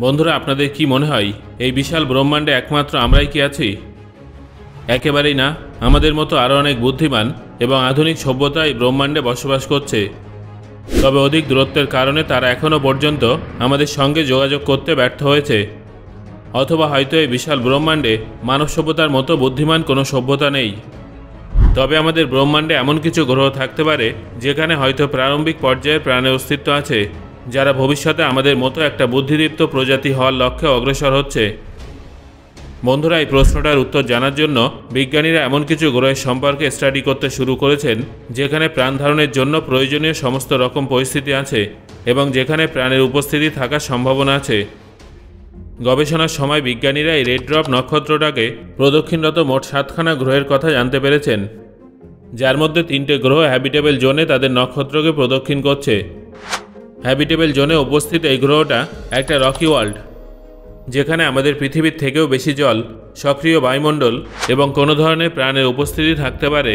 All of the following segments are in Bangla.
বন্ধুরা, আপনাদের কি মনে হয় এই বিশাল ব্রহ্মাণ্ডে একমাত্র আমরাই কি আছি? একেবারেই না। আমাদের মতো আরও অনেক বুদ্ধিমান এবং আধুনিক সভ্যতা এই ব্রহ্মাণ্ডে বসবাস করছে। তবে অধিক দূরত্বের কারণে তারা এখনও পর্যন্ত আমাদের সঙ্গে যোগাযোগ করতে ব্যর্থ হয়েছে। অথবা হয়তো এই বিশাল ব্রহ্মাণ্ডে মানব সভ্যতার মতো বুদ্ধিমান কোনো সভ্যতা নেই। তবে আমাদের ব্রহ্মাণ্ডে এমন কিছু গ্রহ থাকতে পারে যেখানে হয়তো প্রারম্ভিক পর্যায়ে প্রাণের অস্তিত্ব আছে, যারা ভবিষ্যতে আমাদের মতো একটা বুদ্ধিদীপ্ত প্রজাতি হওয়ার লক্ষ্যে অগ্রসর হচ্ছে। বন্ধুরা, এই প্রশ্নটার উত্তর জানার জন্য বিজ্ঞানীরা এমন কিছু গ্রহের সম্পর্কে স্টাডি করতে শুরু করেছেন যেখানে প্রাণ ধারণের জন্য প্রয়োজনীয় সমস্ত রকম পরিস্থিতি আছে এবং যেখানে প্রাণের উপস্থিতি থাকার সম্ভাবনা আছে। গবেষণার সময় বিজ্ঞানীরা এই রেড ড্রপ নক্ষত্রটাকে প্রদক্ষিণরত মোট 7খানা গ্রহের কথা জানতে পেরেছেন, যার মধ্যে 3টে গ্রহ হ্যাবিটেবল জোনে তাদের নক্ষত্রকে প্রদক্ষিণ করছে। হ্যাবিটেবল জোনে উপস্থিত এই গ্রহটা একটা রকি ওয়ার্ল্ড, যেখানে আমাদের পৃথিবীর থেকেও বেশি জল, সক্রিয় বায়ুমণ্ডল এবং কোনো ধরনের প্রাণের উপস্থিতি থাকতে পারে।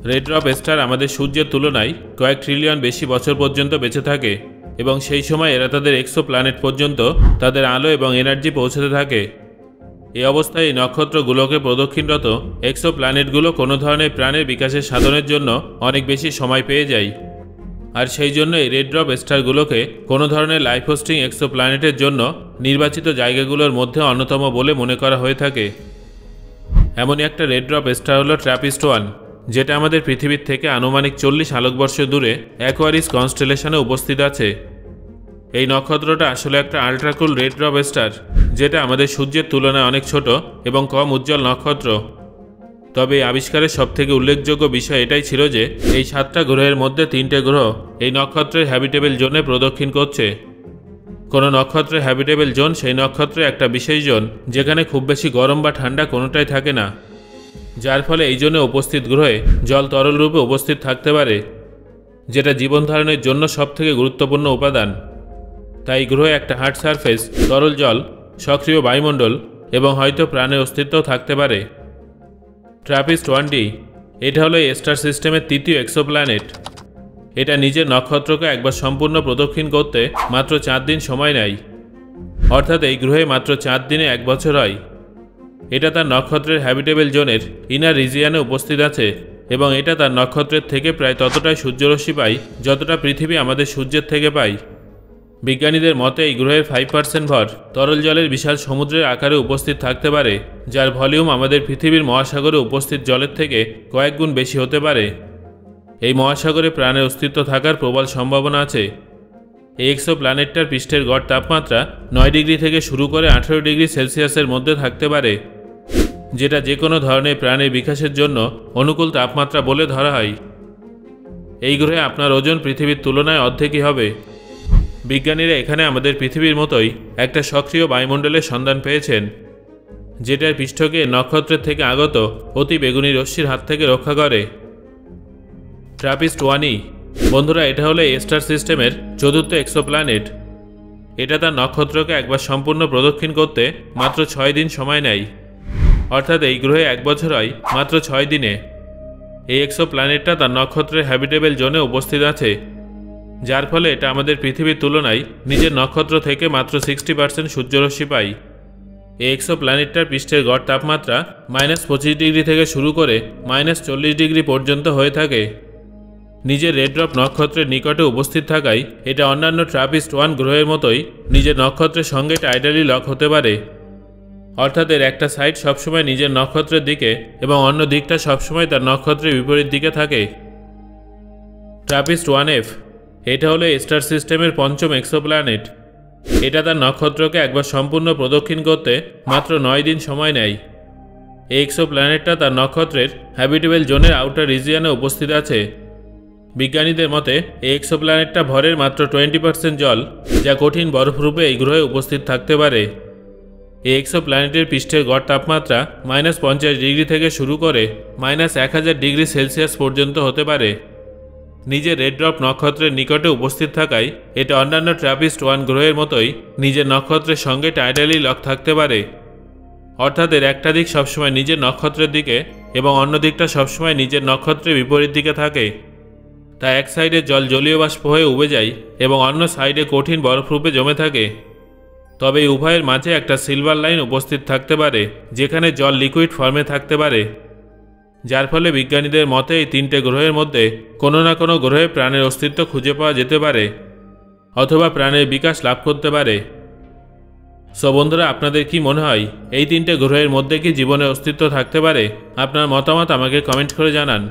রেড ড্রপ স্টার আমাদের সূর্যের তুলনায় কয়েক ট্রিলিয়ন বেশি বছর পর্যন্ত বেঁচে থাকে এবং সেই সময় এরা তাদের এক্সো প্ল্যানেট পর্যন্ত তাদের আলো এবং এনার্জি পৌঁছাতে থাকে। এই অবস্থায় এই নক্ষত্রগুলোকে প্রদক্ষিণরত এক্সো প্ল্যানেটগুলো কোনো ধরনের প্রাণের বিকাশের সাধনের জন্য অনেক বেশি সময় পেয়ে যায়। আর সেই জন্য এই রেড ড্রপ স্টারগুলোকে কোনো ধরনের লাইফ হোস্টিং এক্সো প্ল্যানেটের জন্য নির্বাচিত জায়গাগুলোর মধ্যে অন্যতম বলে মনে করা হয়ে থাকে। এমনই একটা রেড ড্রপ স্টার হলো ট্র্যাপিস্ট-1, যেটা আমাদের পৃথিবীর থেকে আনুমানিক 40 আলোকবর্ষ দূরে অ্যাকোয়ারিস কনস্টেলেশনে উপস্থিত আছে। এই নক্ষত্রটা আসলে একটা আল্ট্রাকুল রেড ড্রপ স্টার, যেটা আমাদের সূর্যের তুলনায় অনেক ছোট এবং কম উজ্জ্বল নক্ষত্র। তবে এই আবিষ্কারের সবথেকে উল্লেখযোগ্য বিষয় এটাই ছিল যে এই 7টা গ্রহের মধ্যে 3টে গ্রহ এই নক্ষত্রের হ্যাবিটেবল জোনে প্রদক্ষিণ করছে। কোনো নক্ষত্রের হ্যাবিটেবল জোন সেই নক্ষত্রের একটা বিশেষ জোন যেখানে খুব বেশি গরম বা ঠান্ডা কোনোটাই থাকে না, যার ফলে এই জোনে উপস্থিত গ্রহে জল তরল রূপে উপস্থিত থাকতে পারে, যেটা জীবন ধারণের জন্য সবথেকে গুরুত্বপূর্ণ উপাদান। তাই গ্রহে একটা হার্ড সারফেস, তরল জল, সক্রিয় বায়ুমণ্ডল এবং হয়তো প্রাণের অস্তিত্বও থাকতে পারে। ট্র্যাপিস্ট-1d এটা হলো এই স্টার সিস্টেমের 3য় এক্সোপ্ল্যানেট। এটা নিজের নক্ষত্রকে একবার সম্পূর্ণ প্রদক্ষিণ করতে মাত্র 4 দিন সময় নেয়, অর্থাৎ এই গ্রহে মাত্র 4 দিনে 1 বছর হয়। এটা তার নক্ষত্রের হ্যাবিটেবল জোনের ইনার রিজিয়ানে উপস্থিত আছে এবং এটা তার নক্ষত্রের থেকে প্রায় ততটাই সূর্যরশ্মি পায় যতটা পৃথিবী আমাদের সূর্যের থেকে পায়। বিজ্ঞানীদের মতে এই গ্রহের 5% ভর তরল জলের বিশাল সমুদ্রের আকারে উপস্থিত থাকতে পারে, যার ভলিউম আমাদের পৃথিবীর মহাসাগরে উপস্থিত জলের থেকে কয়েক গুণ বেশি হতে পারে। এই মহাসাগরে প্রাণের অস্তিত্ব থাকার প্রবল সম্ভাবনা আছে। এই এক্সো প্ল্যানেটটার পৃষ্ঠের গড় তাপমাত্রা 9 ডিগ্রি থেকে শুরু করে 18 ডিগ্রি সেলসিয়াসের মধ্যে থাকতে পারে, যেটা যে কোনো ধরনের প্রাণের বিকাশের জন্য অনুকূল তাপমাত্রা বলে ধরা হয়। এই গ্রহে আপনার ওজন পৃথিবীর তুলনায় অর্ধেকই হবে। বিজ্ঞানীরা এখানে আমাদের পৃথিবীর মতোই একটা সক্রিয় বায়ুমণ্ডলের সন্ধান পেয়েছেন, যেটার পৃষ্ঠকে নক্ষত্রের থেকে আগত অতি বেগুনি রশ্মির হাত থেকে রক্ষা করে। ট্র্যাপিস্ট-1e বন্ধুরা, এটা হলো এই স্টার সিস্টেমের 4র্থ এক্সোপ্ল্যানেট। এটা তার নক্ষত্রকে একবার সম্পূর্ণ প্রদক্ষিণ করতে মাত্র 6 দিন সময় নেয়, অর্থাৎ এই গ্রহে 1 বছর হয় মাত্র 6 দিনে। এই এক্সোপ্ল্যানেটটা তার নক্ষত্রের হ্যাবিটেবল জোনে উপস্থিত আছে, যার ফলে এটা আমাদের পৃথিবীর তুলনায় নিজের নক্ষত্র থেকে মাত্র 60% সূর্যরশ্মি পায়। এই এক্সো প্ল্যানেটটার পৃষ্ঠের গড় তাপমাত্রা -25 ডিগ্রি থেকে শুরু করে -40 ডিগ্রি পর্যন্ত হয়ে থাকে। নিজের রেড ড্রপ নক্ষত্রের নিকটে উপস্থিত থাকায় এটা অন্যান্য ট্র্যাপিস্ট-1 গ্রহের মতোই নিজের নক্ষত্রের সঙ্গে টাইডালি লক হতে পারে, অর্থাৎ এর একটা সাইড সবসময় নিজের নক্ষত্রের দিকে এবং অন্য দিকটা সবসময় তার নক্ষত্রের বিপরীত দিকে থাকে। ট্র্যাপিস্ট-1f এটা হলো স্টার সিস্টেমের 5ম এক্সোপ্ল্যানেট। এটা তার নক্ষত্রকে একবার সম্পূর্ণ প্রদক্ষিণ করতে মাত্র 9 দিন সময় নেয়। এই এক্সোপ্ল্যানেটটা তার নক্ষত্রের হ্যাবিটেবল জোনের আউটার রিজিয়ানে উপস্থিত আছে। বিজ্ঞানীদের মতে এই এক্সোপ্ল্যানেটটা ভরের মাত্র 20% জল, যা কঠিন বরফরূপে এই গ্রহে উপস্থিত থাকতে পারে। এই এক্সোপ্ল্যানেটের পৃষ্ঠের গড় তাপমাত্রা -50 ডিগ্রি থেকে শুরু করে -1000 ডিগ্রি সেলসিয়াস পর্যন্ত হতে পারে। নিজের রেড ড্রপ নক্ষত্রের নিকটে উপস্থিত থাকায় এটা অন্যান্য ট্র্যাপিস্ট-1 গ্রহের মতোই নিজের নক্ষত্রের সঙ্গে টাইডালি লক থাকতে পারে, অর্থাৎ এর একটা দিক সবসময় নিজের নক্ষত্রের দিকে এবং অন্য দিকটা সবসময় নিজের নক্ষত্রের বিপরীত দিকে থাকে। তাই এক সাইডে জল জলীয় বাষ্প হয়ে উবে যায় এবং অন্য সাইডে কঠিন বরফরূপে জমে থাকে। তবে এই উভয়ের মাঝে একটা সিলভার লাইন উপস্থিত থাকতে পারে, যেখানে জল লিকুইড ফর্মে থাকতে পারে, যার ফলে বিজ্ঞানীদের মতে এই তিনটে গ্রহের মধ্যে কোনো না কোনো গ্রহে প্রাণের অস্তিত্ব খুঁজে পাওয়া যেতে পারে অথবা প্রাণের বিকাশ লাভ করতে পারে। সো বন্ধুরা, আপনাদের কি মনে হয় এই তিনটে গ্রহের মধ্যে কি জীবনের অস্তিত্ব থাকতে পারে? আপনার মতামত আমাকে কমেন্ট করে জানান।